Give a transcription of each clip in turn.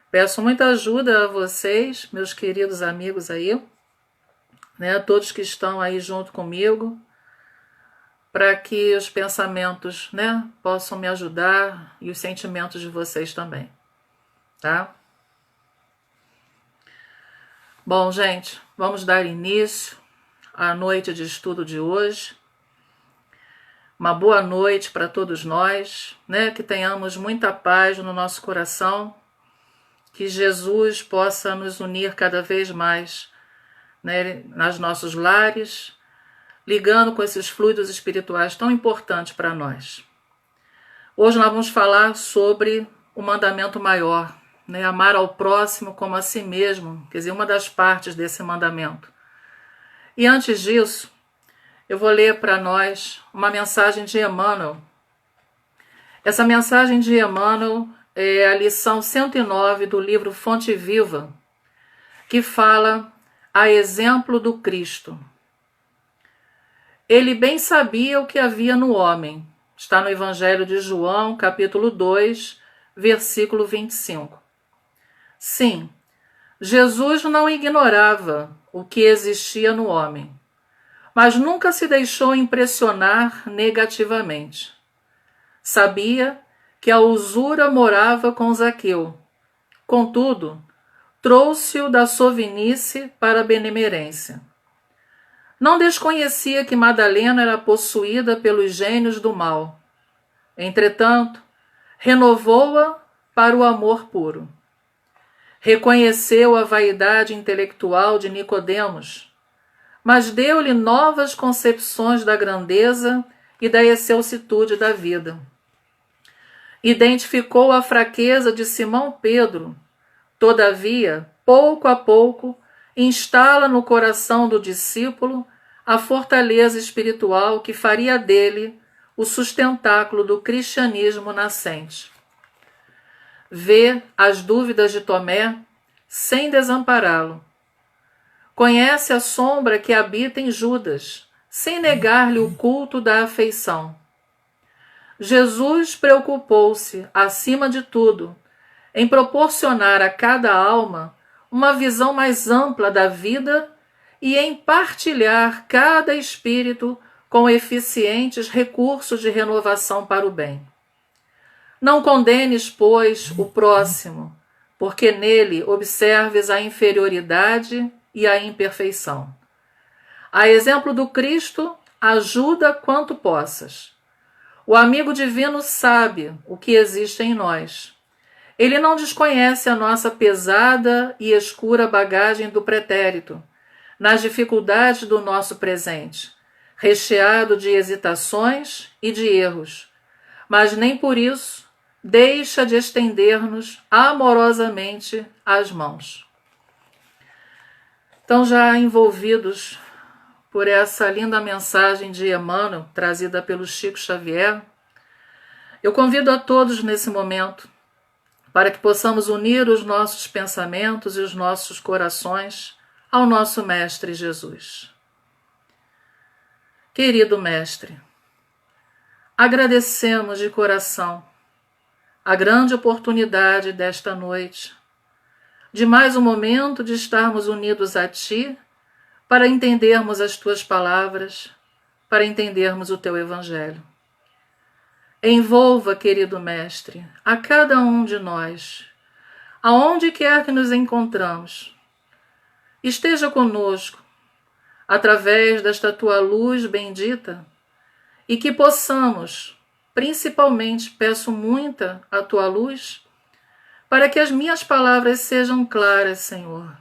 Peço muita ajuda a vocês, meus queridos amigos aí, né? Todos que estão aí junto comigo, para que os pensamentos, né, possam me ajudar e os sentimentos de vocês também, tá? Bom, gente, vamos dar início à noite de estudo de hoje. Uma boa noite para todos nós, né? Que tenhamos muita paz no nosso coração, que Jesus possa nos unir cada vez mais, né, nas nossos lares, ligando com esses fluidos espirituais tão importantes para nós. Hoje nós vamos falar sobre o mandamento maior, né, amar ao próximo como a si mesmo, quer dizer, uma das partes desse mandamento. E antes disso, eu vou ler para nós uma mensagem de Emmanuel. Essa mensagem de Emmanuel é a lição 109 do livro Fonte Viva, que fala a exemplo do Cristo. Ele bem sabia o que havia no homem. Está no Evangelho de João, capítulo 2, versículo 25. Sim, Jesus não ignorava o que existia no homem, mas nunca se deixou impressionar negativamente. Sabia que a usura morava com Zaqueu. Contudo, trouxe-o da sovinice para a benemerência. Não desconhecia que Madalena era possuída pelos gênios do mal. Entretanto, renovou-a para o amor puro. Reconheceu a vaidade intelectual de Nicodemos, mas deu-lhe novas concepções da grandeza e da excelsitude da vida. Identificou a fraqueza de Simão Pedro, todavia, pouco a pouco, instala no coração do discípulo a fortaleza espiritual que faria dele o sustentáculo do cristianismo nascente. Vê as dúvidas de Tomé sem desampará-lo. Conhece a sombra que habita em Judas, sem negar-lhe o culto da afeição. Jesus preocupou-se, acima de tudo, em proporcionar a cada alma uma visão mais ampla da vida e em partilhar cada espírito com eficientes recursos de renovação para o bem. Não condenes, pois, o próximo, porque nele observes a inferioridade e a imperfeição. A exemplo do Cristo, ajuda quanto possas. O amigo divino sabe o que existe em nós. Ele não desconhece a nossa pesada e escura bagagem do pretérito, nas dificuldades do nosso presente, recheado de hesitações e de erros, mas nem por isso deixa de estender-nos amorosamente as mãos. Então, já envolvidos por essa linda mensagem de Emmanuel, trazida pelo Chico Xavier, eu convido a todos nesse momento para que possamos unir os nossos pensamentos e os nossos corações ao nosso Mestre Jesus. Querido Mestre, agradecemos de coração a grande oportunidade desta noite, de mais um momento de estarmos unidos a Ti, para entendermos as Tuas palavras, para entendermos o Teu Evangelho. Envolva, querido Mestre, a cada um de nós, aonde quer que nos encontramos. Esteja conosco, através desta Tua luz bendita, e que possamos, principalmente peço muita a Tua luz, para que as minhas palavras sejam claras, Senhor,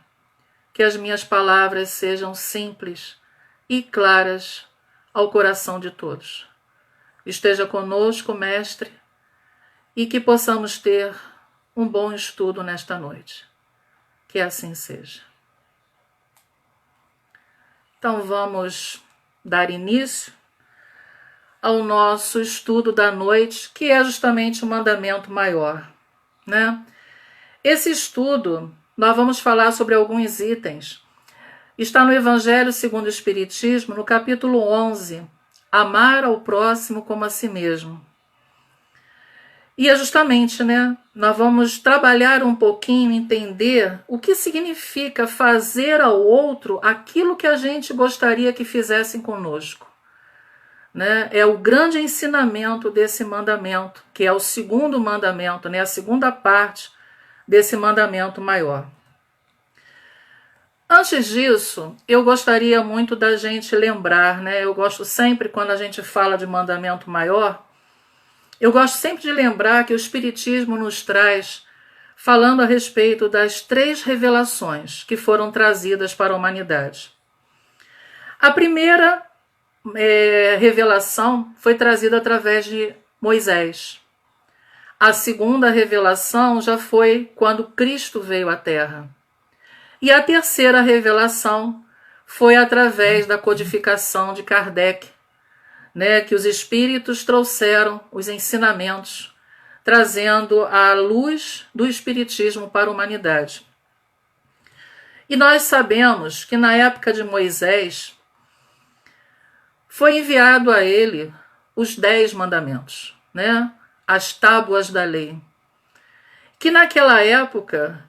que as minhas palavras sejam simples e claras ao coração de todos. Esteja conosco, Mestre, e que possamos ter um bom estudo nesta noite. Que assim seja. Então vamos dar início ao nosso estudo da noite, que é justamente o mandamento maior, né? Esse estudo, nós vamos falar sobre alguns itens. Está no Evangelho segundo o Espiritismo, no capítulo 11, amar ao próximo como a si mesmo. E é justamente, né, nós vamos trabalhar um pouquinho, entender o que significa fazer ao outro aquilo que a gente gostaria que fizessem conosco. Né? É o grande ensinamento desse mandamento, que é o segundo mandamento, né, a segunda parte desse mandamento maior. Antes disso, eu gostaria muito da gente lembrar, né, eu gosto sempre, quando a gente fala de mandamento maior, eu gosto sempre de lembrar que o Espiritismo nos traz, falando a respeito das 3 revelações que foram trazidas para a humanidade. A primeira revelação foi trazida através de Moisés. A segunda revelação já foi quando Cristo veio à Terra. E a terceira revelação foi através da codificação de Kardec, né, que os espíritos trouxeram os ensinamentos, trazendo a luz do espiritismo para a humanidade. E nós sabemos que na época de Moisés foi enviado a ele os 10 mandamentos, né, as tábuas da lei, que naquela época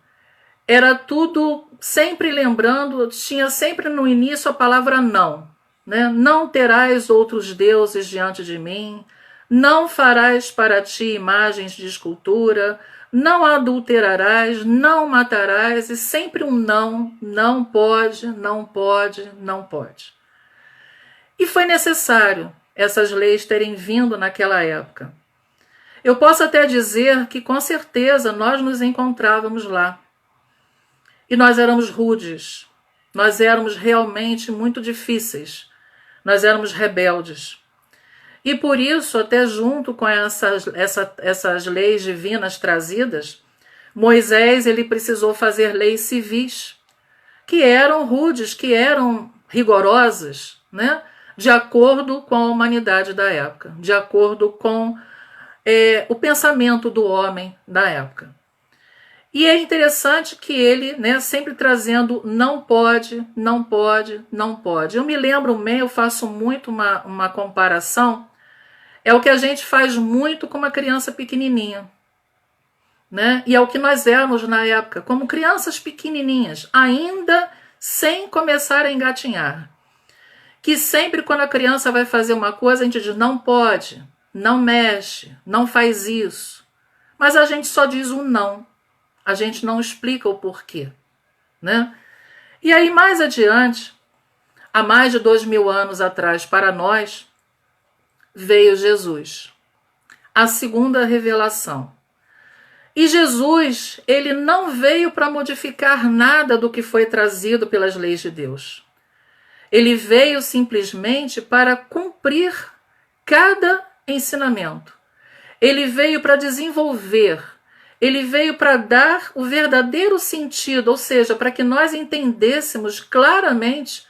era tudo sempre lembrando, tinha sempre no início a palavra não. Né? Não terás outros deuses diante de mim, não farás para ti imagens de escultura, não adulterarás, não matarás, e sempre um não, não pode, não pode, não pode. E foi necessário essas leis terem vindo naquela época. Eu posso até dizer que com certeza nós nos encontrávamos lá. E nós éramos rudes, nós éramos realmente muito difíceis. Nós éramos rebeldes. E por isso, até junto com essas leis divinas trazidas, Moisés ele precisou fazer leis civis, que eram rudes, que eram rigorosas, né? De acordo com a humanidade da época, de acordo com o pensamento do homem da época. E é interessante que ele, né, sempre trazendo não pode, não pode, não pode. Eu me lembro eu faço muito uma comparação, é o que a gente faz muito com uma criança pequenininha. Né? E é o que nós éramos na época, como crianças pequenininhas, ainda sem começar a engatinhar. Que sempre quando a criança vai fazer uma coisa, a gente diz não pode, não mexe, não faz isso. Mas a gente só diz o não. A gente não explica o porquê, né? E aí, mais adiante, há mais de 2000 anos atrás, para nós, veio Jesus, a segunda revelação. E Jesus, ele não veio para modificar nada do que foi trazido pelas leis de Deus. Ele veio simplesmente para cumprir cada ensinamento. Ele veio para desenvolver. Ele veio para dar o verdadeiro sentido, ou seja, para que nós entendêssemos claramente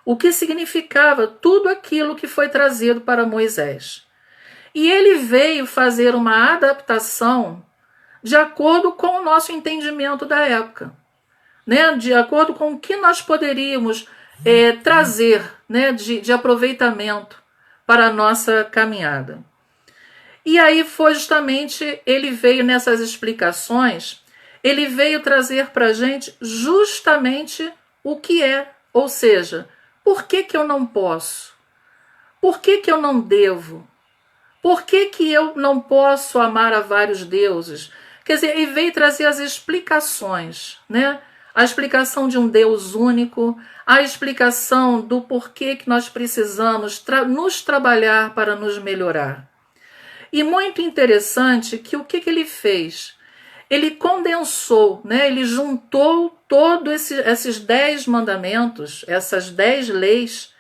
o que significava tudo aquilo que foi trazido para Moisés. E ele veio fazer uma adaptação de acordo com o nosso entendimento da época, né? De acordo com o que nós poderíamos trazer, né? de aproveitamento para a nossa caminhada. E aí foi justamente, ele veio nessas explicações, ele veio trazer para a gente justamente o que é, ou seja, por que eu não posso? Por que eu não devo? Por que eu não posso amar a vários deuses? Quer dizer, ele veio trazer as explicações, né? A explicação de um Deus único, a explicação do porquê que nós precisamos nos trabalhar para nos melhorar. E muito interessante que o que ele fez? Ele condensou, né? Ele juntou todos esses 10 mandamentos, essas 10 leis,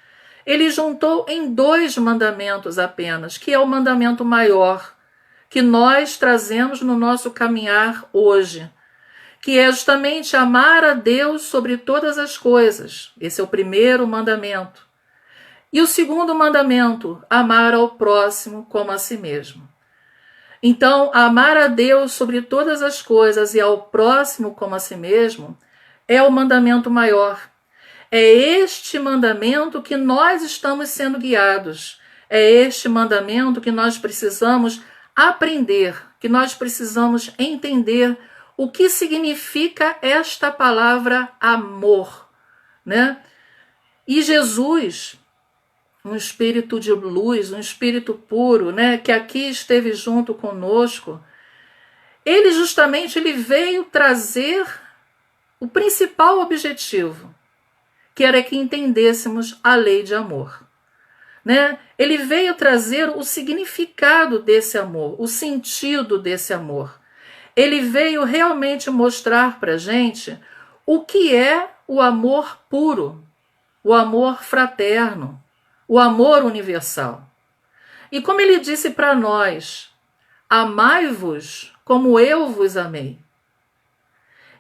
ele juntou em 2 mandamentos apenas, que é o mandamento maior, que nós trazemos no nosso caminhar hoje, que é justamente amar a Deus sobre todas as coisas. Esse é o primeiro mandamento. E o segundo mandamento, amar ao próximo como a si mesmo. Então, amar a Deus sobre todas as coisas e ao próximo como a si mesmo é o mandamento maior. É este mandamento que nós estamos sendo guiados. É este mandamento que nós precisamos aprender que nós precisamos entender o que significa esta palavra amor, né? E Jesus, um espírito de luz, um espírito puro, né, que aqui esteve junto conosco, ele justamente veio trazer o principal objetivo, que era que entendêssemos a lei de amor, né? Ele veio trazer o significado desse amor, o sentido desse amor. Ele veio realmente mostrar para a gente o que é o amor puro, o amor fraterno, o amor universal. E como ele disse para nós, amai-vos como eu vos amei.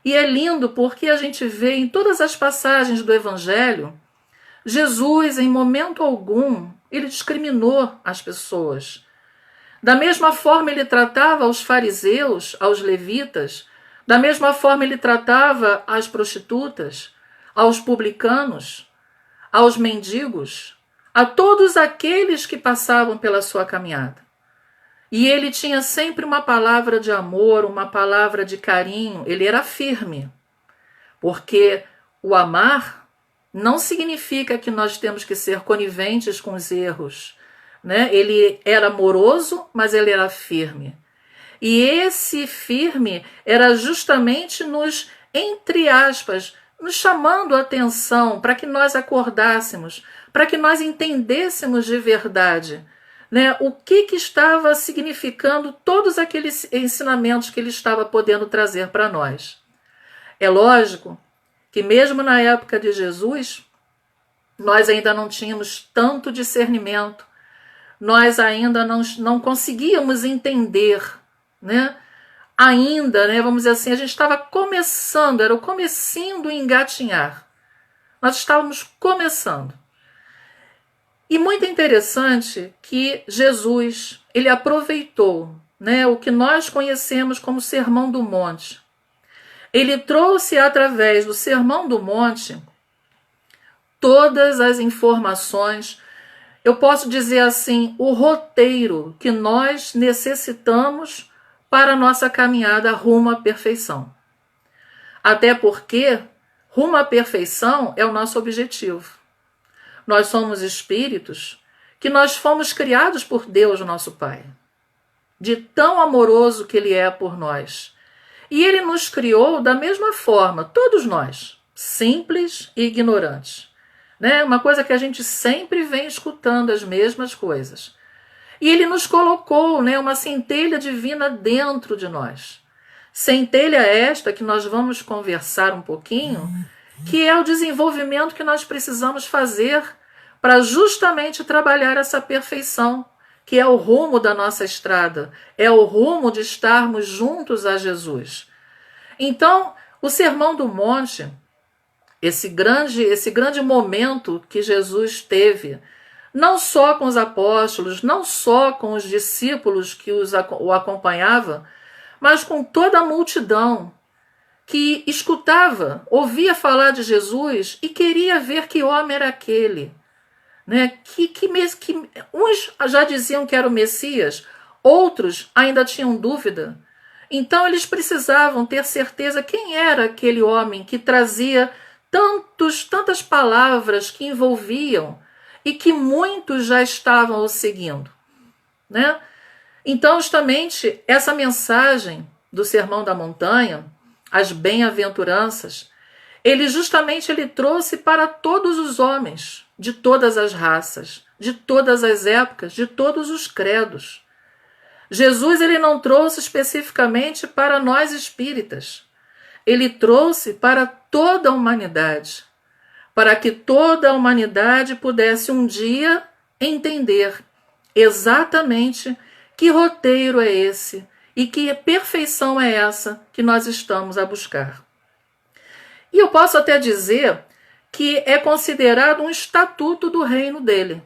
E é lindo porque a gente vê em todas as passagens do Evangelho, Jesus, em momento algum, ele discriminou as pessoas. Da mesma forma ele tratava os fariseus, aos levitas, da mesma forma ele tratava as prostitutas, aos publicanos, aos mendigos, a todos aqueles que passavam pela sua caminhada. E ele tinha sempre uma palavra de amor, uma palavra de carinho, ele era firme, porque o amar não significa que nós temos que ser coniventes com os erros, né? Ele era amoroso, mas ele era firme. E esse firme era justamente nos, entre aspas, nos chamando a atenção para que nós acordássemos, para que nós entendêssemos de verdade, né, o que estava significando todos aqueles ensinamentos que ele estava podendo trazer para nós. É lógico que mesmo na época de Jesus, nós ainda não tínhamos tanto discernimento, nós ainda não conseguíamos entender, né? Ainda, né, vamos dizer assim, a gente estava começando, era o comecinho do engatinhar. Nós estávamos começando. E muito interessante que Jesus, ele aproveitou, né, o que nós conhecemos como Sermão do Monte. Ele trouxe através do Sermão do Monte todas as informações, eu posso dizer assim, o roteiro que nós necessitamos para a nossa caminhada rumo à perfeição. Até porque rumo à perfeição é o nosso objetivo. Nós somos espíritos que nós fomos criados por Deus, nosso Pai, de tão amoroso que Ele é por nós. E Ele nos criou da mesma forma, todos nós, simples e ignorantes. Né? Uma coisa que a gente sempre vem escutando as mesmas coisas. E Ele nos colocou, né, uma centelha divina dentro de nós. Centelha esta que nós vamos conversar um pouquinho, que é o desenvolvimento que nós precisamos fazer para justamente trabalhar essa perfeição, que é o rumo da nossa estrada, é o rumo de estarmos juntos a Jesus. Então, o Sermão do Monte, esse grande momento que Jesus teve, não só com os apóstolos, não só com os discípulos que o acompanhavam, mas com toda a multidão que escutava, ouvia falar de Jesus e queria ver que homem era aquele. Né? Que uns já diziam que era o Messias, outros ainda tinham dúvida. Então eles precisavam ter certeza quem era aquele homem que trazia tantas palavras que envolviam e que muitos já estavam o seguindo. Né? Então, justamente, essa mensagem do Sermão da Montanha, as bem-aventuranças, ele trouxe para todos os homens, de todas as raças, de todas as épocas, de todos os credos. Jesus ele não trouxe especificamente para nós espíritas. Ele trouxe para toda a humanidade, para que toda a humanidade pudesse um dia entender exatamente que roteiro é esse e que perfeição é essa que nós estamos a buscar. E eu posso até dizer que é considerado um estatuto do reino dele.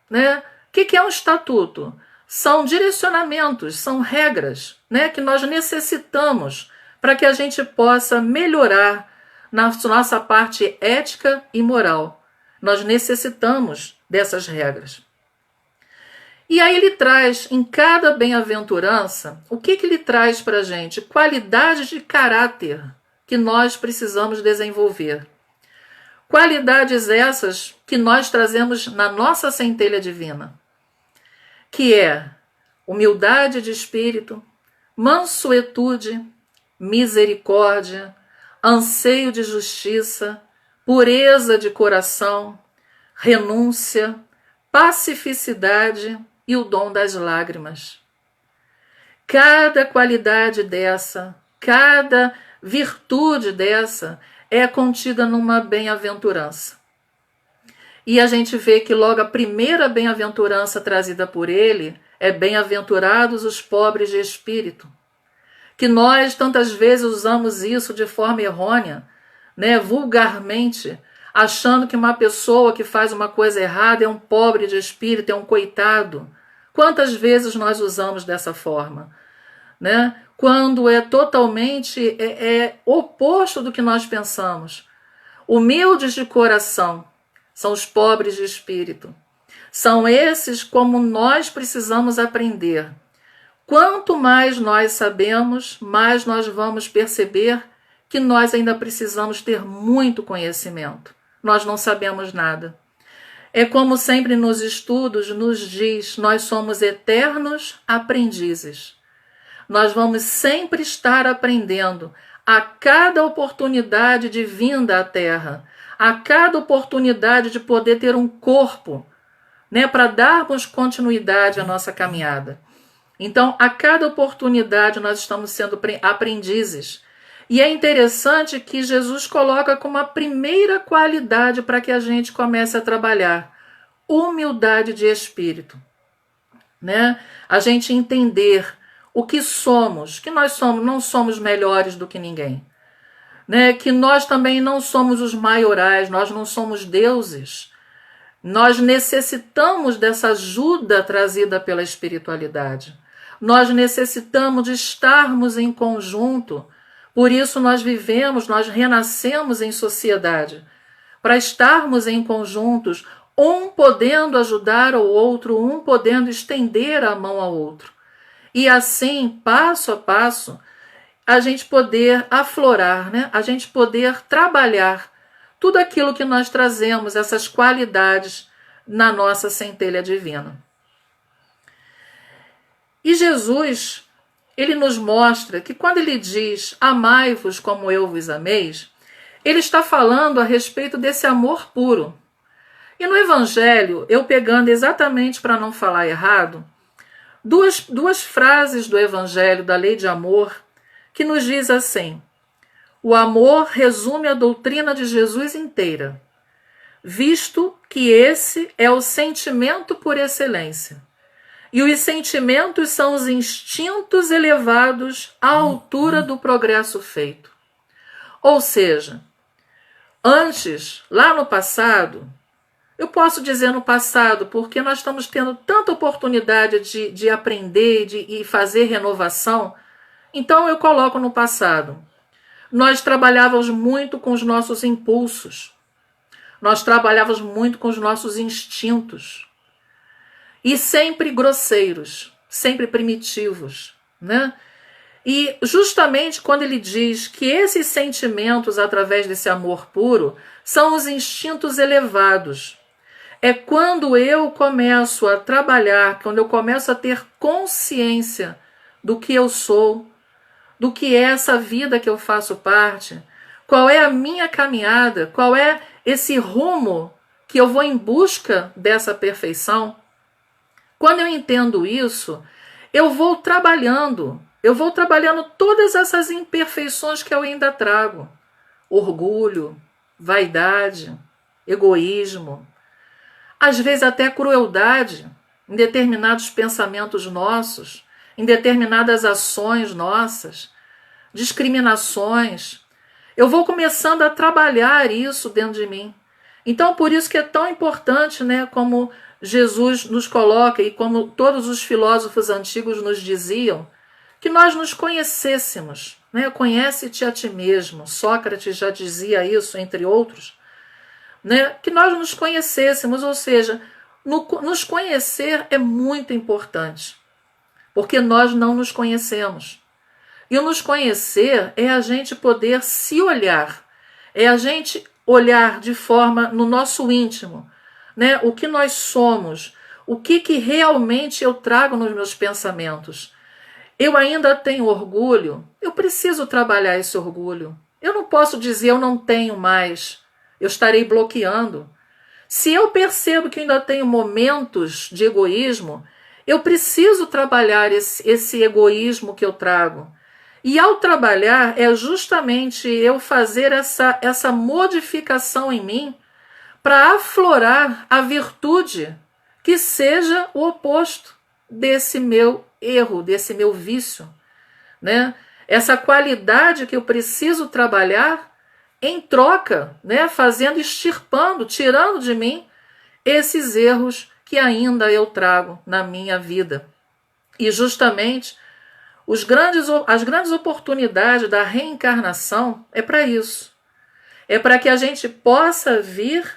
Né? O que é um estatuto? São direcionamentos, são regras, né, que nós necessitamos para que a gente possa melhorar na nossa parte ética e moral. Nós necessitamos dessas regras. E aí ele traz em cada bem-aventurança, o que ele traz para a gente? Qualidades de caráter que nós precisamos desenvolver. Qualidades essas que nós trazemos na nossa centelha divina, que é humildade de espírito, mansuetude, misericórdia, anseio de justiça, pureza de coração, renúncia, pacificidade e o dom das lágrimas. Cada qualidade dessa, cada virtude dessa é contida numa bem-aventurança. E a gente vê que logo a primeira bem-aventurança trazida por ele é bem-aventurados os pobres de espírito. Que nós tantas vezes usamos isso de forma errônea, né, vulgarmente, achando que uma pessoa que faz uma coisa errada é um pobre de espírito, é um coitado. Quantas vezes nós usamos dessa forma, né? Quando é totalmente oposto do que nós pensamos. Humildes de coração são os pobres de espírito. São esses como nós precisamos aprender. Quanto mais nós sabemos, mais nós vamos perceber que nós ainda precisamos ter muito conhecimento. Nós não sabemos nada. É como sempre nos estudos nos diz, nós somos eternos aprendizes. Nós vamos sempre estar aprendendo a cada oportunidade de vinda à Terra, a cada oportunidade de poder ter um corpo, né, para darmos continuidade à nossa caminhada. Então, a cada oportunidade nós estamos sendo aprendizes. E é interessante que Jesus coloca como a primeira qualidade para que a gente comece a trabalhar: humildade de espírito, né? A gente entender o que somos, que nós somos, não somos melhores do que ninguém, né? Que nós também não somos os maiorais, nós não somos deuses. Nós necessitamos dessa ajuda trazida pela espiritualidade. Nós necessitamos de estarmos em conjunto. Por isso nós vivemos, nós renascemos em sociedade, para estarmos em conjuntos, um podendo ajudar o outro, um podendo estender a mão ao outro. E assim, passo a passo, a gente poder aflorar, né? A gente poder trabalhar tudo aquilo que nós trazemos, essas qualidades na nossa centelha divina. E Jesus, ele nos mostra que quando ele diz amai-vos como eu vos ameis, ele está falando a respeito desse amor puro. E no Evangelho, eu pegando exatamente para não falar errado, duas frases do Evangelho, da lei de amor, que nos diz assim: o amor resume a doutrina de Jesus inteira, visto que esse é o sentimento por excelência. E os sentimentos são os instintos elevados à altura do progresso feito. Ou seja, antes, lá no passado, eu posso dizer no passado, porque nós estamos tendo tanta oportunidade de aprender e fazer renovação, então eu coloco no passado. Nós trabalhávamos muito com os nossos impulsos, nós trabalhávamos muito com os nossos instintos, e sempre grosseiros, sempre primitivos, né? E justamente quando ele diz que esses sentimentos, através desse amor puro, são os instintos elevados, é quando eu começo a trabalhar, quando eu começo a ter consciência do que eu sou, do que é essa vida que eu faço parte, qual é a minha caminhada, qual é esse rumo que eu vou em busca dessa perfeição. Quando eu entendo isso, eu vou trabalhando todas essas imperfeições que eu ainda trago. Orgulho, vaidade, egoísmo, às vezes até crueldade em determinados pensamentos nossos, em determinadas ações nossas, discriminações. Eu vou começando a trabalhar isso dentro de mim. Então, por isso que é tão importante, né, como Jesus nos coloca e como todos os filósofos antigos nos diziam, que nós nos conhecêssemos, né? Conhece-te a ti mesmo. Sócrates já dizia isso, entre outros, né? Que nós nos conhecêssemos, ou seja, Nos conhecer é muito importante, porque nós não nos conhecemos. E o nos conhecer é a gente poder se olhar, é a gente olhar de forma no nosso íntimo, né? O que nós somos, o que realmente eu trago nos meus pensamentos. Eu ainda tenho orgulho, eu preciso trabalhar esse orgulho. Eu não posso dizer eu não tenho mais, eu estarei bloqueando. Se eu percebo que ainda tenho momentos de egoísmo, eu preciso trabalhar esse egoísmo que eu trago. E ao trabalhar é justamente eu fazer essa modificação em mim para aflorar a virtude que seja o oposto desse meu erro, desse meu vício, né? Essa qualidade que eu preciso trabalhar em troca, né? Fazendo, extirpando, tirando de mim esses erros que ainda eu trago na minha vida. E justamente as grandes oportunidades da reencarnação é para isso. É para que a gente possa vir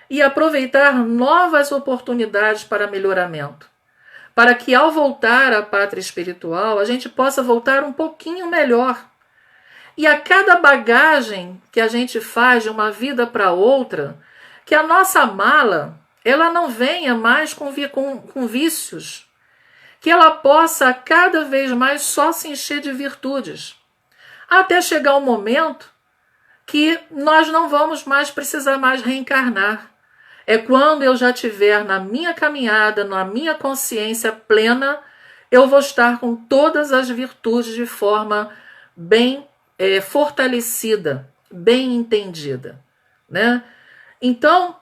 e aproveitar novas oportunidades para melhoramento. Para que ao voltar à pátria espiritual, a gente possa voltar um pouquinho melhor. E a cada bagagem que a gente faz de uma vida para outra, que a nossa mala ela não venha mais com vícios, que ela possa cada vez mais só se encher de virtudes, até chegar um momento que nós não vamos mais precisar mais reencarnar. É quando eu já estiver na minha caminhada, na minha consciência plena, eu vou estar com todas as virtudes de forma bem fortalecida, bem entendida, né? Então,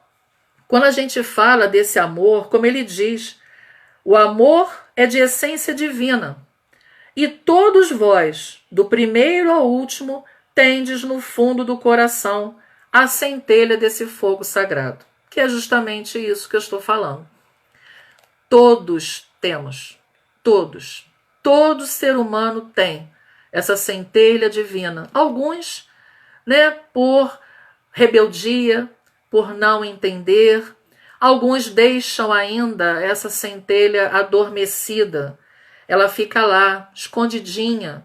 quando a gente fala desse amor, como ele diz, o amor é de essência divina. E todos vós, do primeiro ao último, tendes no fundo do coração a centelha desse fogo sagrado. Que é justamente isso que eu estou falando. Todos temos. Todos. Todo ser humano tem essa centelha divina. Alguns, né, por rebeldia, por não entender. Alguns deixam ainda essa centelha adormecida. Ela fica lá, escondidinha,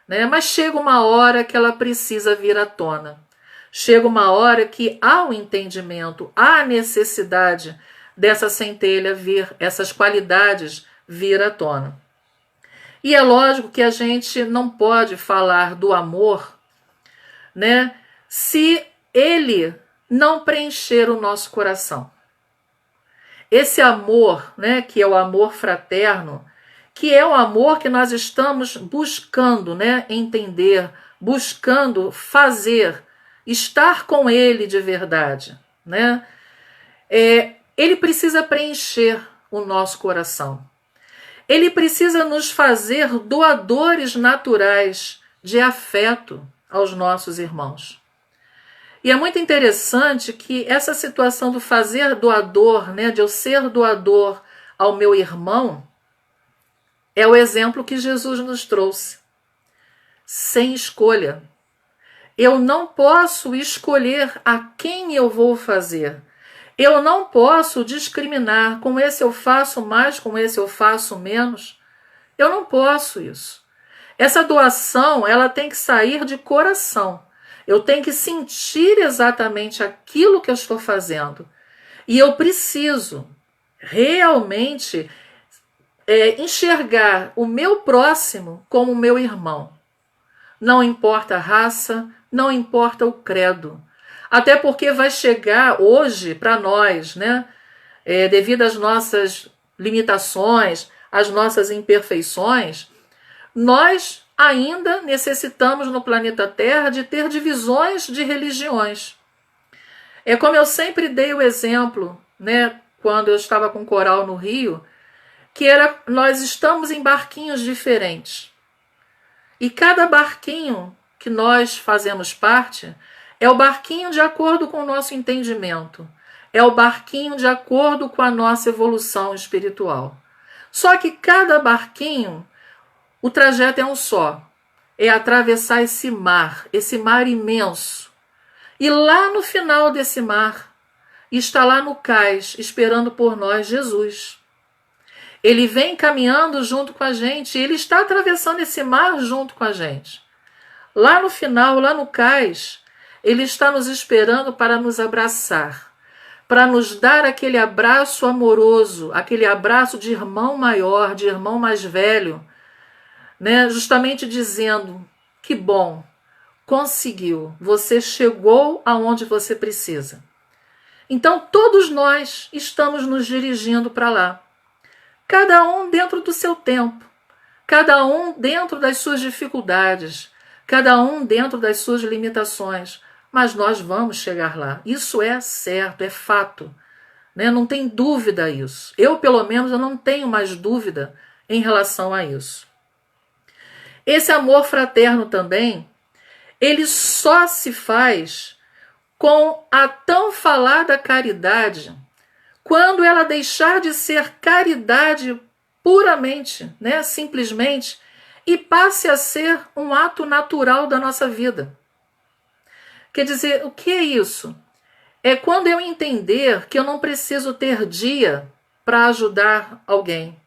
né? Mas chega uma hora que ela precisa vir à tona. Chega uma hora que há um entendimento, há necessidade dessa centelha vir, essas qualidades vir à tona. E é lógico que a gente não pode falar do amor, né, se ele não preencher o nosso coração. Esse amor, né, que é o amor fraterno, que é o amor que nós estamos buscando, né, entender, buscando fazer, estar com ele de verdade, né? Ele precisa preencher o nosso coração. Ele precisa nos fazer doadores naturais de afeto aos nossos irmãos. E é muito interessante que essa situação do fazer doador, né, de eu ser doador ao meu irmão, é o exemplo que Jesus nos trouxe. Sem escolha. Eu não posso escolher a quem eu vou fazer. Eu não posso discriminar, com esse eu faço mais, com esse eu faço menos. Eu não posso isso. Essa doação, ela tem que sair de coração. Eu tenho que sentir exatamente aquilo que eu estou fazendo. E eu preciso realmente enxergar o meu próximo como o meu irmão. Não importa a raça, não importa o credo. Até porque vai chegar hoje para nós, né, devido às nossas limitações, às nossas imperfeições, nós ainda necessitamos no planeta Terra de ter divisões de religiões. É como eu sempre dei o exemplo, né, quando eu estava com o coral no Rio, que nós estamos em barquinhos diferentes. E cada barquinho que nós fazemos parte é o barquinho de acordo com o nosso entendimento. É o barquinho de acordo com a nossa evolução espiritual. Só que cada barquinho, o trajeto é um só. É atravessar esse mar imenso. E lá no final desse mar e está lá no cais, esperando por nós Jesus. Ele vem caminhando junto com a gente, ele está atravessando esse mar junto com a gente. Lá no final, lá no cais, ele está nos esperando para nos abraçar, para nos dar aquele abraço amoroso, aquele abraço de irmão maior, de irmão mais velho, né? Justamente dizendo: que bom, conseguiu, você chegou aonde você precisa. Então todos nós estamos nos dirigindo para lá, cada um dentro do seu tempo, cada um dentro das suas dificuldades, cada um dentro das suas limitações, mas nós vamos chegar lá. Isso é certo, é fato, né? Não tem dúvida isso. Eu, pelo menos, eu não tenho mais dúvida em relação a isso. Esse amor fraterno também, ele só se faz com a tão falada caridade, quando ela deixar de ser caridade puramente, né, simplesmente, e passe a ser um ato natural da nossa vida. Quer dizer, o que é isso? É quando eu entender que eu não preciso ter dia para ajudar alguém.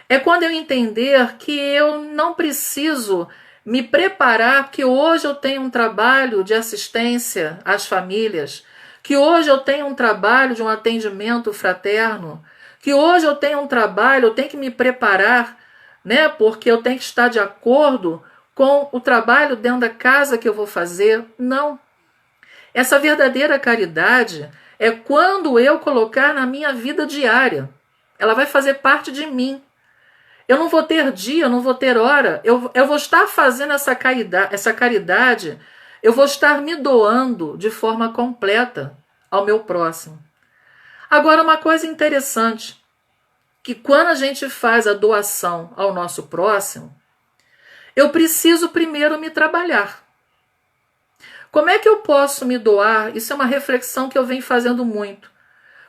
É quando eu entender que eu não preciso me preparar, porque hoje eu tenho um trabalho de assistência às famílias, que hoje eu tenho um trabalho de um atendimento fraterno, que hoje eu tenho um trabalho, eu tenho que me preparar, né, porque eu tenho que estar de acordo com o trabalho dentro da casa que eu vou fazer. Não. Essa verdadeira caridade é quando eu colocar na minha vida diária. Ela vai fazer parte de mim. Eu não vou ter dia, eu não vou ter hora. Eu vou estar fazendo essa caridade, eu vou estar me doando de forma completa ao meu próximo. Agora, uma coisa interessante, que quando a gente faz a doação ao nosso próximo, eu preciso primeiro me trabalhar. Como é que eu posso me doar? Isso é uma reflexão que eu venho fazendo muito.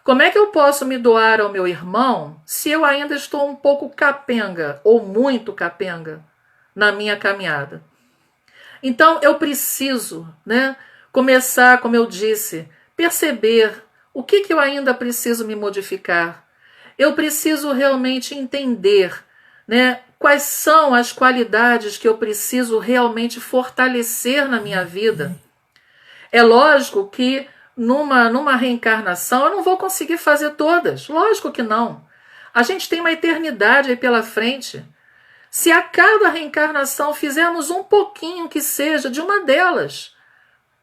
Como é que eu posso me doar ao meu irmão se eu ainda estou um pouco capenga ou muito capenga na minha caminhada? Então eu preciso, né, começar, como eu disse, perceber o que eu ainda preciso me modificar. Eu preciso realmente entender, né, quais são as qualidades que eu preciso realmente fortalecer na minha vida. É lógico que numa reencarnação eu não vou conseguir fazer todas. Lógico que não. A gente tem uma eternidade aí pela frente. Se a cada reencarnação fizermos um pouquinho que seja de uma delas,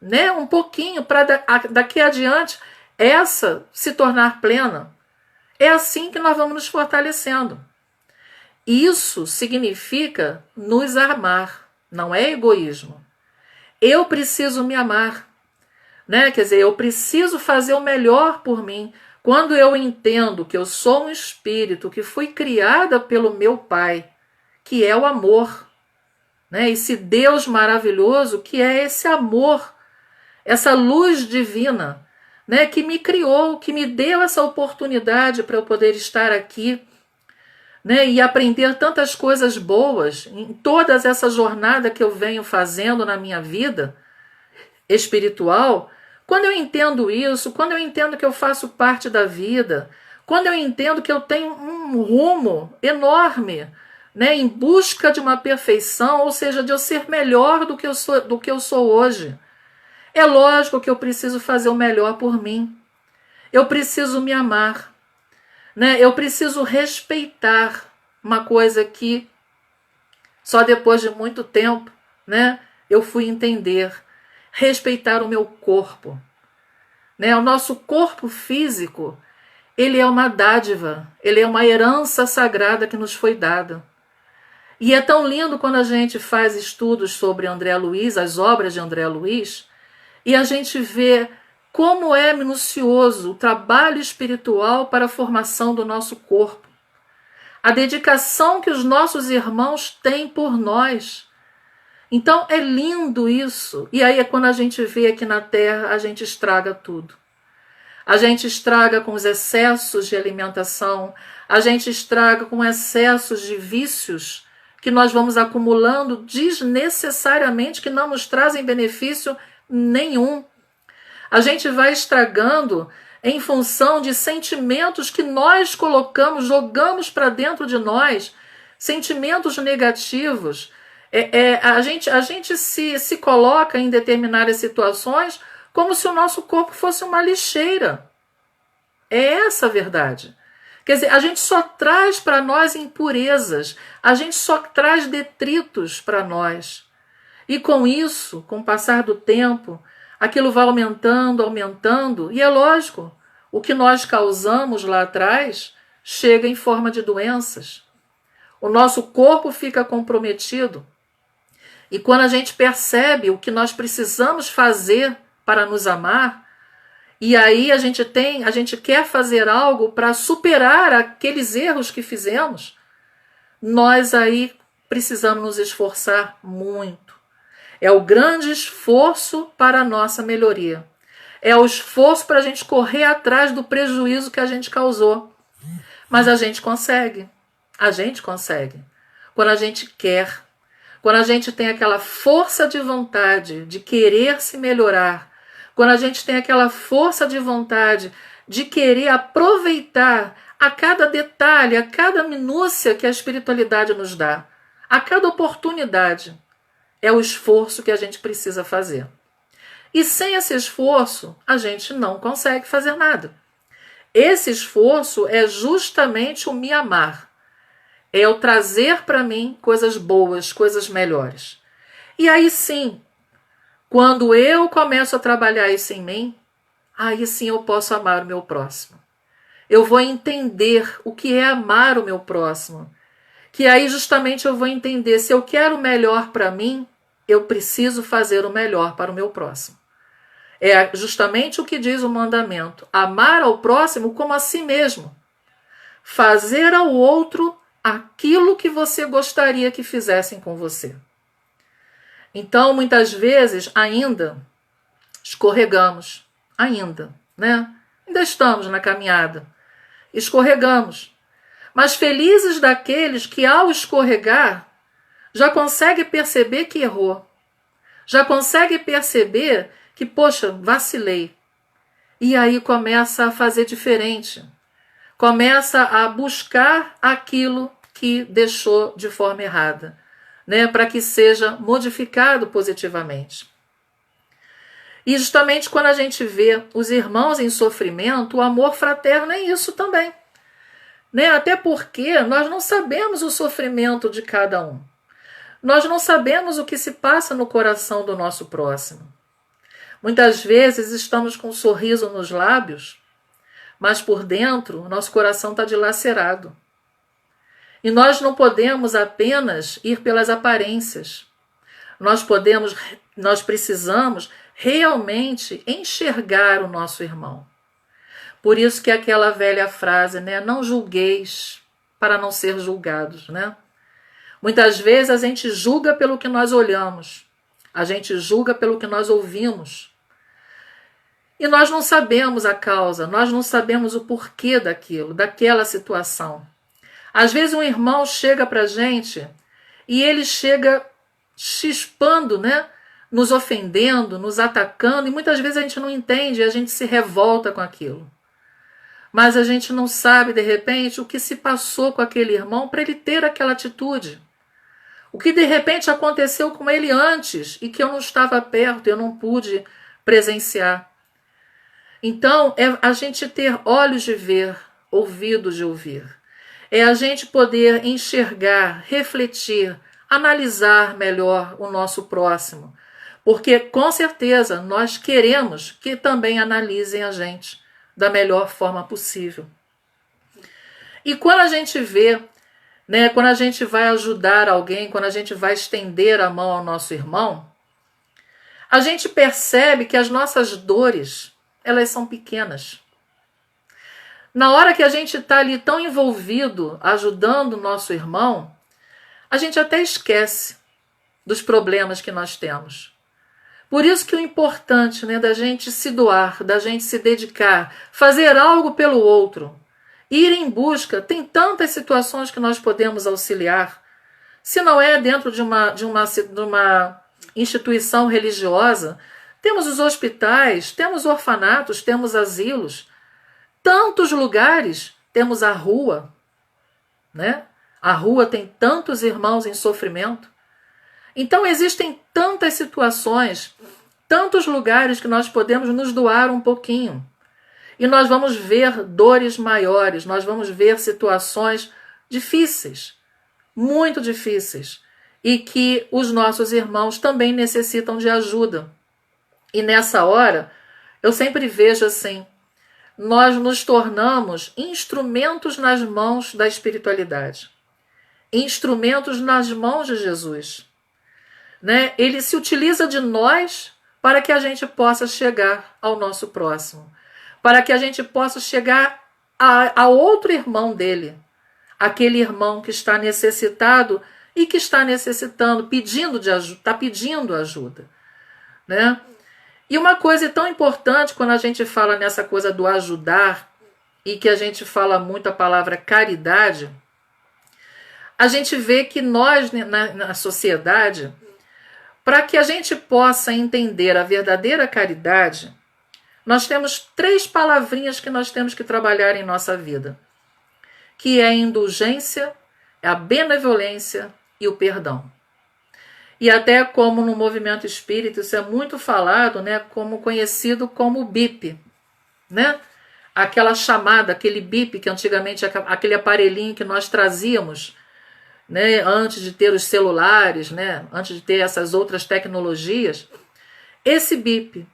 né, um pouquinho para daqui adiante essa se tornar plena, é assim que nós vamos nos fortalecendo. Isso significa nos amar, não é egoísmo. Eu preciso me amar, né? Quer dizer, eu preciso fazer o melhor por mim. Quando eu entendo que eu sou um espírito que fui criada pelo meu Pai, que é o amor, né? Esse Deus maravilhoso que é esse amor, essa luz divina, né? Que me criou, que me deu essa oportunidade para eu poder estar aqui, né? E aprender tantas coisas boas em toda essa jornada que eu venho fazendo na minha vida espiritual. Quando eu entendo isso, quando eu entendo que eu faço parte da vida, quando eu entendo que eu tenho um rumo enorme, né, em busca de uma perfeição, ou seja, de eu ser melhor do que eu sou hoje, é lógico que eu preciso fazer o melhor por mim. Eu preciso me amar, né? Eu preciso respeitar, uma coisa que só depois de muito tempo, né, eu fui entender. Respeitar o meu corpo, né? O nosso corpo físico, ele é uma dádiva, ele é uma herança sagrada que nos foi dada. E é tão lindo quando a gente faz estudos sobre André Luiz, as obras de André Luiz, e a gente vê como é minucioso o trabalho espiritual para a formação do nosso corpo. A dedicação que os nossos irmãos têm por nós. Então é lindo isso. E aí é quando a gente vê aqui na Terra, a gente estraga tudo. A gente estraga com os excessos de alimentação, a gente estraga com excessos de vícios que nós vamos acumulando desnecessariamente, que não nos trazem benefício nenhum. A gente vai estragando em função de sentimentos que nós colocamos, jogamos para dentro de nós, sentimentos negativos. A gente se coloca em determinadas situações como se o nosso corpo fosse uma lixeira. É essa a verdade. Quer dizer, a gente só traz para nós impurezas, a gente só traz detritos para nós. E com isso, com o passar do tempo, aquilo vai aumentando, aumentando, e é lógico, o que nós causamos lá atrás chega em forma de doenças. O nosso corpo fica comprometido. E quando a gente percebe o que nós precisamos fazer para nos amar, e aí a gente quer fazer algo para superar aqueles erros que fizemos, nós aí precisamos nos esforçar muito. É o grande esforço para a nossa melhoria. É o esforço para a gente correr atrás do prejuízo que a gente causou. Mas a gente consegue. A gente consegue. Quando a gente quer. Quando a gente tem aquela força de vontade de querer se melhorar. Quando a gente tem aquela força de vontade de querer aproveitar a cada detalhe, a cada minúcia que a espiritualidade nos dá, a cada oportunidade, é o esforço que a gente precisa fazer. E sem esse esforço, a gente não consegue fazer nada. Esse esforço é justamente o me amar. É o trazer para mim coisas boas, coisas melhores. E aí sim, quando eu começo a trabalhar isso em mim, aí sim eu posso amar o meu próximo. Eu vou entender o que é amar o meu próximo. Que aí justamente eu vou entender, se eu quero o melhor para mim, eu preciso fazer o melhor para o meu próximo. É justamente o que diz o mandamento. Amar ao próximo como a si mesmo. Fazer ao outro aquilo que você gostaria que fizessem com você. Então, muitas vezes, ainda escorregamos. Ainda estamos na caminhada. Escorregamos. Mas felizes daqueles que, ao escorregar, já consegue perceber que errou. Já consegue perceber que, poxa, vacilei. E aí começa a fazer diferente. Começa a buscar aquilo que deixou de forma errada, para que seja modificado positivamente. E justamente quando a gente vê os irmãos em sofrimento, o amor fraterno é isso também. Até porque nós não sabemos o sofrimento de cada um. Nós não sabemos o que se passa no coração do nosso próximo. Muitas vezes estamos com um sorriso nos lábios, mas por dentro o nosso coração está dilacerado. E nós não podemos apenas ir pelas aparências. Nós precisamos realmente enxergar o nosso irmão. Por isso que aquela velha frase, não julgueis para não ser julgados, Muitas vezes a gente julga pelo que nós olhamos, a gente julga pelo que nós ouvimos. E nós não sabemos a causa, nós não sabemos o porquê daquilo, daquela situação. Às vezes um irmão chega para a gente e ele chega chispando, nos ofendendo, nos atacando, e muitas vezes a gente não entende e a gente se revolta com aquilo. Mas a gente não sabe, de repente, o que se passou com aquele irmão para ele ter aquela atitude. O que de repente aconteceu com ele antes e que eu não estava perto, eu não pude presenciar. Então, é a gente ter olhos de ver, ouvidos de ouvir. É a gente poder enxergar, refletir, analisar melhor o nosso próximo. Porque, com certeza, nós queremos que também analisem a gente da melhor forma possível. E quando a gente vê, quando a gente vai ajudar alguém, quando a gente vai estender a mão ao nosso irmão, a gente percebe que as nossas dores, elas são pequenas. Na hora que a gente está ali tão envolvido, ajudando o nosso irmão, a gente até esquece dos problemas que nós temos. Por isso que o importante, da gente se doar, da gente se dedicar, fazer algo pelo outro, ir em busca, tem tantas situações que nós podemos auxiliar. Se não é dentro de uma instituição religiosa, temos os hospitais, temos orfanatos, temos asilos. tantos lugares, temos a rua, né? A rua tem tantos irmãos em sofrimento. Então existem tantas situações, tantos lugares que nós podemos nos doar um pouquinho. E nós vamos ver dores maiores, nós vamos ver situações difíceis, muito difíceis, e que os nossos irmãos também necessitam de ajuda. E nessa hora, eu sempre vejo assim, nós nos tornamos instrumentos nas mãos da espiritualidade, instrumentos nas mãos de Jesus, né? Ele se utiliza de nós para que a gente possa chegar ao nosso próximo, para que a gente possa chegar a outro irmão dele, aquele irmão que está necessitado e que está necessitando, pedindo de ajuda, está pedindo ajuda, né? E uma coisa tão importante quando a gente fala nessa coisa do ajudar e que a gente fala muito a palavra caridade, a gente vê que nós na sociedade, para que a gente possa entender a verdadeira caridade, nós temos 3 palavrinhas que nós temos que trabalhar em nossa vida, que é a indulgência, a benevolência e o perdão. E até como no movimento espírita isso é muito falado, né, como conhecido como bip, né? Aquela chamada, aquele bip que antigamente aquele aparelhinho que nós trazíamos, né, antes de ter os celulares, né, antes de ter essas outras tecnologias. Esse bip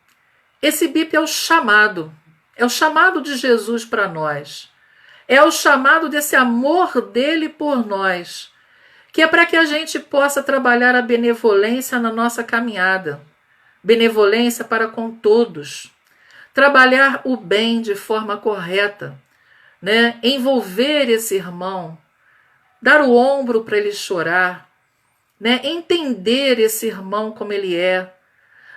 é o chamado de Jesus para nós. É o chamado desse amor dele por nós, que é para que a gente possa trabalhar a benevolência na nossa caminhada, benevolência para com todos, trabalhar o bem de forma correta, né? Envolver esse irmão, dar o ombro para ele chorar, né? Entender esse irmão como ele é,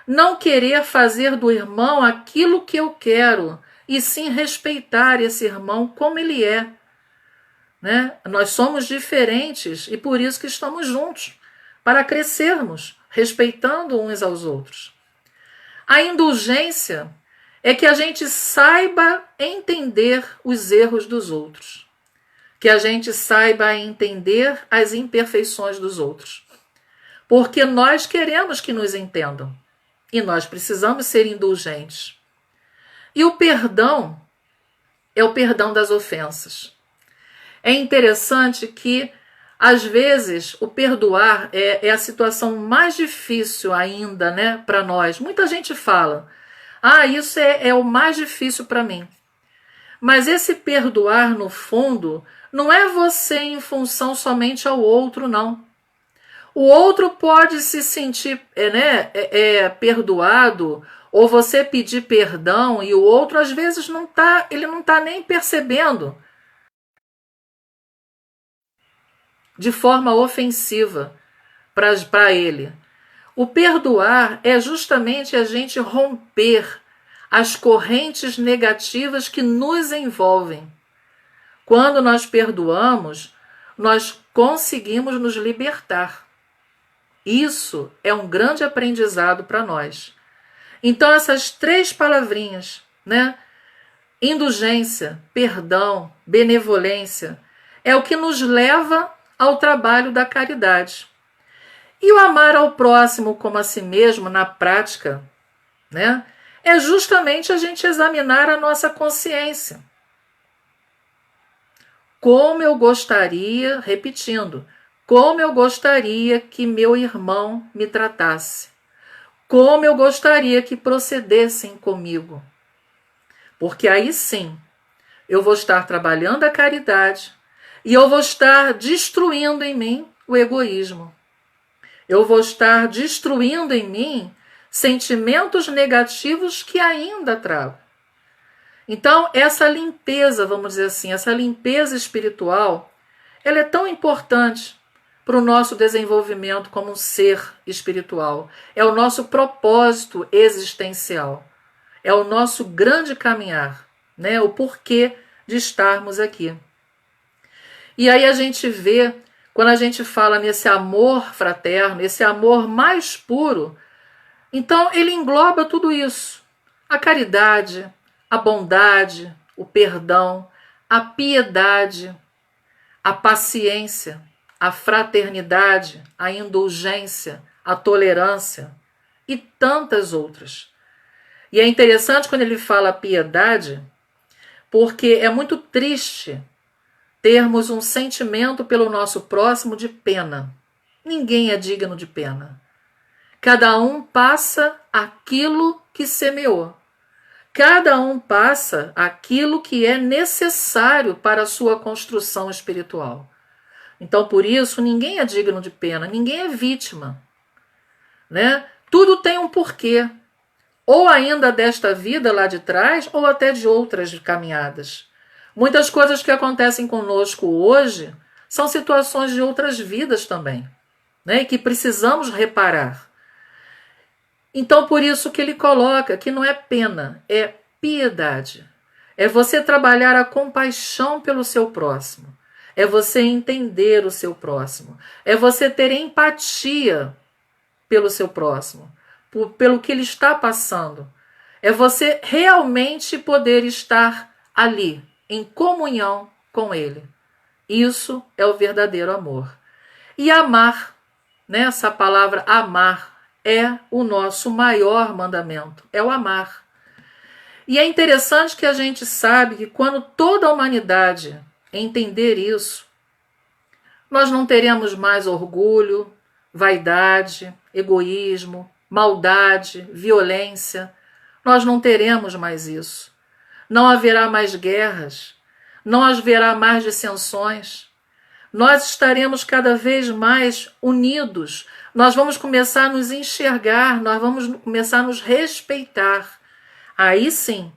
não querer fazer do irmão aquilo que eu quero, e sim respeitar esse irmão como ele é. Né? Nós somos diferentes e por isso que estamos juntos, para crescermos, respeitando uns aos outros. A indulgência é que a gente saiba entender os erros dos outros, que a gente saiba entender as imperfeições dos outros, porque nós queremos que nos entendam e nós precisamos ser indulgentes. E o perdão é o perdão das ofensas. É interessante que, às vezes, o perdoar é a situação mais difícil ainda, né, para nós. Muita gente fala, isso é o mais difícil para mim. Mas esse perdoar, no fundo, não é você em função somente ao outro, não. O outro pode se sentir perdoado, ou você pedir perdão, e o outro, às vezes, ele não está nem percebendo, de forma ofensiva para ele. O perdoar é justamente a gente romper as correntes negativas que nos envolvem. Quando nós perdoamos, nós conseguimos nos libertar. Isso é um grande aprendizado para nós. Então essas 3 palavrinhas, né? Indulgência, perdão, benevolência, é o que nos leva ao trabalho da caridade. E o amar ao próximo como a si mesmo, na prática, né, é justamente a gente examinar a nossa consciência. Como eu gostaria, repetindo, como eu gostaria que meu irmão me tratasse. Como eu gostaria que procedessem comigo. Porque aí sim, eu vou estar trabalhando a caridade, e eu vou estar destruindo em mim o egoísmo. Eu vou estar destruindo em mim sentimentos negativos que ainda trago. Então, essa limpeza, vamos dizer assim, essa limpeza espiritual, ela é tão importante para o nosso desenvolvimento como um ser espiritual. É o nosso propósito existencial. É o nosso grande caminhar, né? O porquê de estarmos aqui. E aí a gente vê, quando a gente fala nesse amor fraterno, esse amor mais puro, então ele engloba tudo isso. A caridade, a bondade, o perdão, a piedade, a paciência, a fraternidade, a indulgência, a tolerância e tantas outras. E é interessante quando ele fala piedade, porque é muito triste termos um sentimento pelo nosso próximo de pena. Ninguém é digno de pena. Cada um passa aquilo que semeou. Cada um passa aquilo que é necessário para a sua construção espiritual. Então, por isso, ninguém é digno de pena, ninguém é vítima, né? Tudo tem um porquê, ou ainda desta vida lá de trás, ou até de outras caminhadas. Muitas coisas que acontecem conosco hoje são situações de outras vidas também, né? E que precisamos reparar. Então, por isso que ele coloca que não é pena, é piedade. É você trabalhar a compaixão pelo seu próximo. É você entender o seu próximo. É você ter empatia pelo seu próximo, pelo que ele está passando. É você realmente poder estar ali, em comunhão com ele. Isso é o verdadeiro amor. E amar, né? Essa palavra amar, é o nosso maior mandamento, é o amar. E é interessante que a gente sabe que quando toda a humanidade entender isso, nós não teremos mais orgulho, vaidade, egoísmo, maldade, violência. Nós não teremos mais isso. Não haverá mais guerras, não haverá mais dissensões. Nós estaremos cada vez mais unidos. Nós vamos começar a nos enxergar, nós vamos começar a nos respeitar. Aí sim,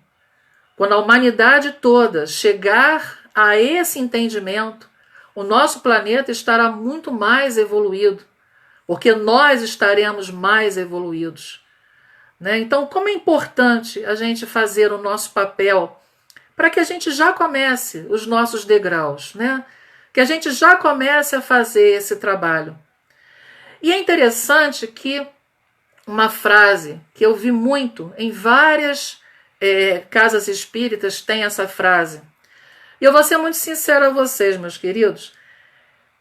quando a humanidade toda chegar a esse entendimento, o nosso planeta estará muito mais evoluído, porque nós estaremos mais evoluídos, né? Então, como é importante a gente fazer o nosso papel para que a gente já comece os nossos degraus, né? Que a gente já comece a fazer esse trabalho. E é interessante que uma frase que eu vi muito em várias casas espíritas tem essa frase. E eu vou ser muito sincera a vocês, meus queridos.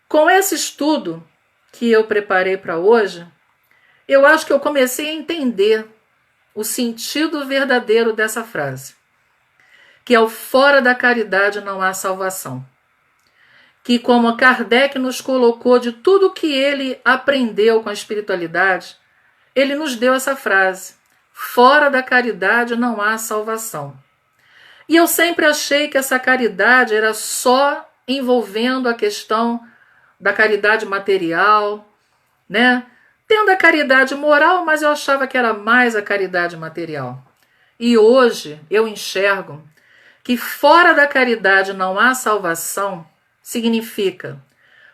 Com esse estudo que eu preparei para hoje, eu acho que eu comecei a entender o sentido verdadeiro dessa frase. Que é o fora da caridade não há salvação. Que como Kardec nos colocou de tudo que ele aprendeu com a espiritualidade, ele nos deu essa frase: fora da caridade não há salvação. E eu sempre achei que essa caridade era só envolvendo a questão da caridade material, né? Tendo a caridade moral, mas eu achava que era mais a caridade material. E hoje eu enxergo que fora da caridade não há salvação significa,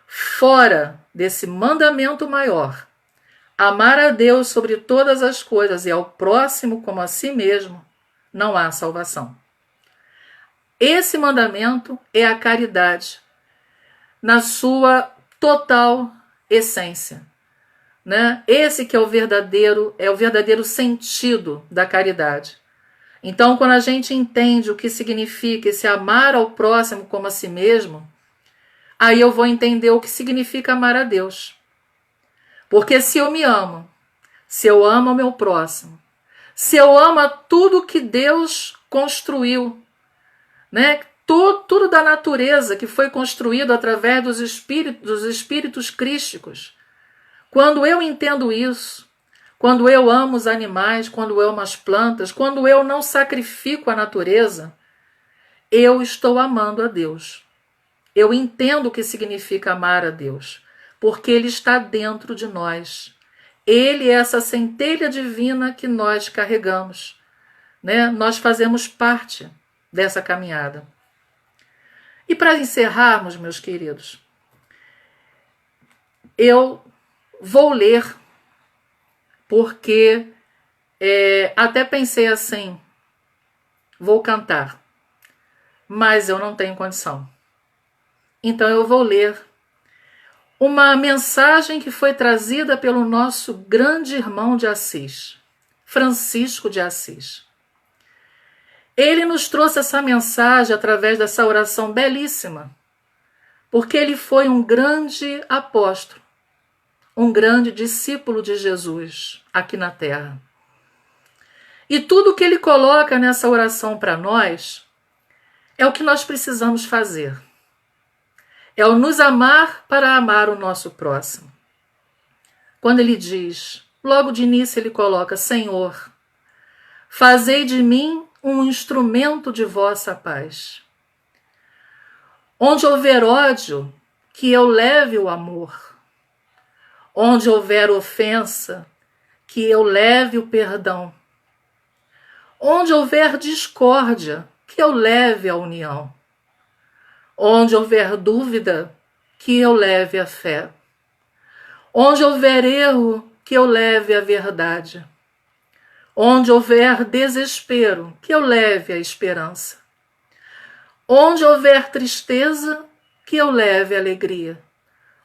fora desse mandamento maior, amar a Deus sobre todas as coisas e ao próximo como a si mesmo, não há salvação. Esse mandamento é a caridade, na sua total essência, né? Esse que é o verdadeiro sentido da caridade. Então, quando a gente entende o que significa esse amar ao próximo como a si mesmo, aí eu vou entender o que significa amar a Deus. Porque se eu me amo, se eu amo o meu próximo, se eu amo a tudo que Deus construiu, né? Tudo da natureza que foi construído através dos espíritos crísticos. Quando eu entendo isso, quando eu amo os animais, quando eu amo as plantas, quando eu não sacrifico a natureza, eu estou amando a Deus. Eu entendo o que significa amar a Deus, porque Ele está dentro de nós. Ele é essa centelha divina que nós carregamos, né? Nós fazemos parte dessa caminhada. E para encerrarmos, meus queridos, eu vou ler, porque até pensei assim, vou cantar, mas eu não tenho condição. Então eu vou ler uma mensagem que foi trazida pelo nosso grande irmão de Assis, Francisco de Assis. Ele nos trouxe essa mensagem através dessa oração belíssima, porque ele foi um grande apóstolo, um grande discípulo de Jesus aqui na terra. E tudo que ele coloca nessa oração para nós é o que nós precisamos fazer. É o nos amar para amar o nosso próximo. Quando ele diz, logo de início ele coloca, Senhor, fazei de mim um instrumento de vossa paz. Onde houver ódio, que eu leve o amor. Onde houver ofensa, que eu leve o perdão. Onde houver discórdia, que eu leve a união. Onde houver dúvida, que eu leve a fé. Onde houver erro, que eu leve a verdade. Onde houver desespero, que eu leve a esperança. Onde houver tristeza, que eu leve a alegria.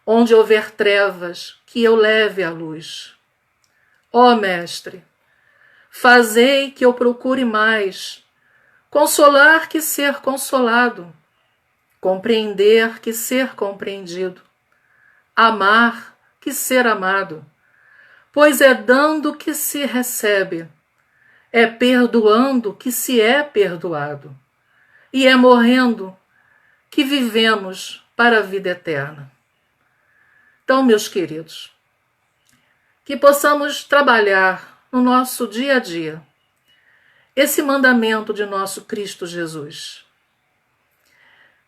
Onde houver trevas, que eu leve a luz. Ó Mestre, fazei que eu procure mais, consolar que ser consolado, compreender que ser compreendido, amar que ser amado, pois é dando que se recebe, é perdoando que se é perdoado, e é morrendo que vivemos para a vida eterna. Então, meus queridos, que possamos trabalhar no nosso dia a dia esse mandamento de nosso Cristo Jesus,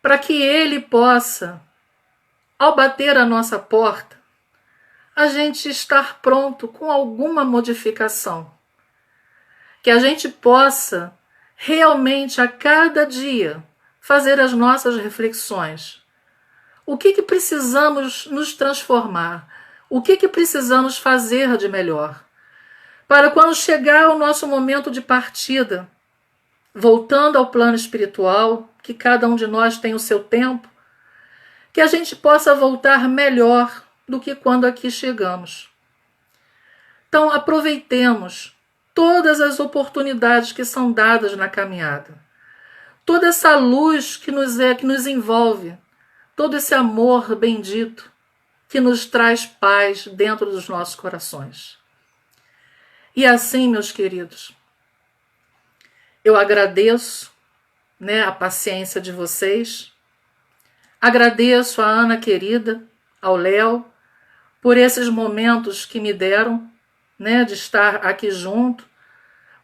para que Ele possa, ao bater a nossa porta, a gente estar pronto com alguma modificação, que a gente possa realmente a cada dia fazer as nossas reflexões. O que precisamos nos transformar? O que precisamos fazer de melhor? Para quando chegar o nosso momento de partida, voltando ao plano espiritual, que cada um de nós tem o seu tempo, que a gente possa voltar melhor do que quando aqui chegamos. Então aproveitemos todas as oportunidades que são dadas na caminhada, toda essa luz que nos envolve, todo esse amor bendito que nos traz paz dentro dos nossos corações. E assim, meus queridos, eu agradeço, a paciência de vocês, agradeço a Ana querida, ao Léo, por esses momentos que me deram, de estar aqui junto.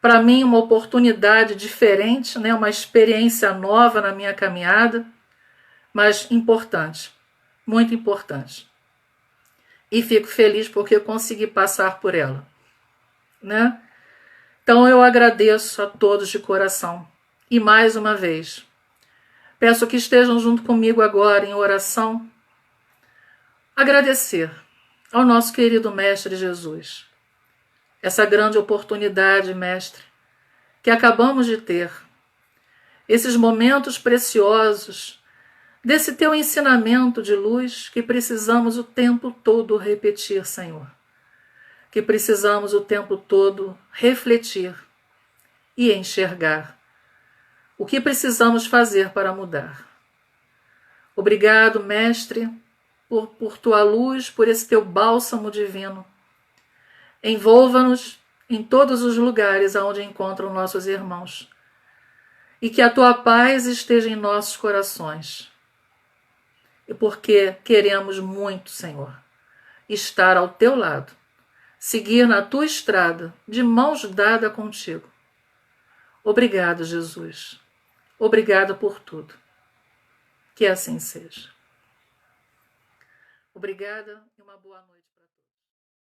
Para mim, uma oportunidade diferente, uma experiência nova na minha caminhada, mas importante, muito importante. E fico feliz porque eu consegui passar por ela. Então eu agradeço a todos de coração. E mais uma vez, peço que estejam junto comigo agora em oração, agradecer ao nosso querido Mestre Jesus, essa grande oportunidade, Mestre, que acabamos de ter, esses momentos preciosos desse teu ensinamento de luz que precisamos o tempo todo repetir, Senhor, que precisamos o tempo todo refletir e enxergar o que precisamos fazer para mudar. Obrigado, Mestre, por tua luz, por esse teu bálsamo divino. Envolva-nos em todos os lugares onde encontram nossos irmãos e que a tua paz esteja em nossos corações. E porque queremos muito, Senhor, estar ao teu lado, seguir na tua estrada, de mãos dadas contigo. Obrigado, Jesus. Obrigado por tudo. Que assim seja. Obrigada e uma boa noite para todos.